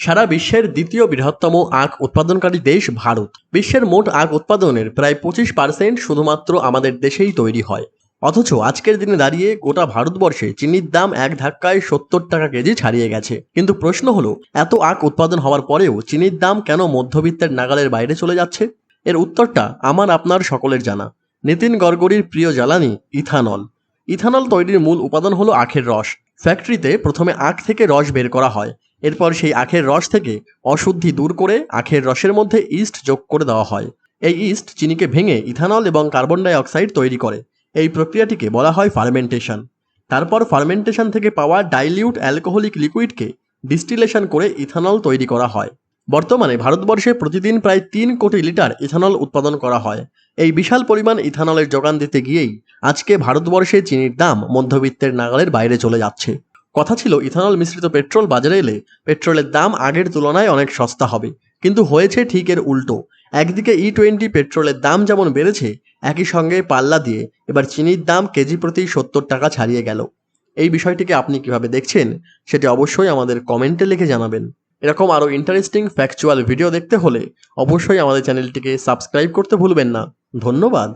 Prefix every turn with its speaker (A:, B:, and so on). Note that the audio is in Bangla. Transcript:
A: সারা বিশ্বের দ্বিতীয় বৃহত্তম আখ উৎপাদনকারী দেশ ভারত। বিশ্বের মোট আখ উৎপাদনের প্রায় 25% শুধুমাত্র আমাদের দেশেই তৈরি হয়। অথচ আজকের দিনে দাঁড়িয়ে গোটা ভারতবর্ষে চিনির দাম এক ধাক্কায় 70 টাকা কেজি ছাড়িয়ে গেছে। কিন্তু প্রশ্ন হলো, এত আখ উৎপাদন হওয়ার পরেও চিনির দাম কেন মধ্যবিত্তের নাগালের বাইরে চলে যাচ্ছে? এর উত্তরটা আমার আপনার সকলের জানা। নিতিন গডকরির প্রিয় জ্বালানি ইথানল। ইথানল তৈরির মূল উপাদান হলো আখের রস। ফ্যাক্টরিতে প্রথমে আখ থেকে রস বের করা হয়। এরপর সেই আখের রস থেকে অশুদ্ধি দূর করে আখের রসের মধ্যে ইস্ট যোগ করে দেওয়া হয়। এই ইস্ট চিনিকে ভেঙে ইথানল এবং কার্বন ডাই অক্সাইড তৈরি করে। এই প্রক্রিয়াটিকে বলা হয় ফার্মেন্টেশন। তারপর ফার্মেন্টেশন থেকে পাওয়া ডাইলিউট অ্যালকোহলিক লিকুইডকে ডিস্টিলেশন করে ইথানল তৈরি করা হয়। বর্তমানে ভারতবর্ষে প্রতিদিন প্রায় 3 কোটি লিটার ইথানল উৎপাদন করা হয়। এই বিশাল পরিমাণ ইথানলের যোগান দিতে গিয়েই আজকে ভারতবর্ষে চিনির দাম মধ্যবিত্তের নাগালের বাইরে চলে যাচ্ছে। কথা ছিল ইথানল মিশ্রিত পেট্রোল বাজারে এলে পেট্রোলের দাম আগের তুলনায় অনেক সস্তা হবে, কিন্তু হয়েছে ঠিক এর উল্টো। একদিকে E20 পেট্রোলের দাম যেমন বেড়েছে, একই সঙ্গে পাল্লা দিয়ে এবার চিনির দাম কেজি প্রতি 70 টাকা ছাড়িয়ে গেল। এই বিষয়টিকে আপনি কিভাবে দেখছেন সেটি অবশ্যই আমাদের কমেন্টে লিখে জানাবেন। এরকম আরও ইন্টারেস্টিং ফ্যাকচুয়াল ভিডিও দেখতে হলে অবশ্যই আমাদের চ্যানেলটিকে সাবস্ক্রাইব করতে ভুলবেন না। ধন্যবাদ।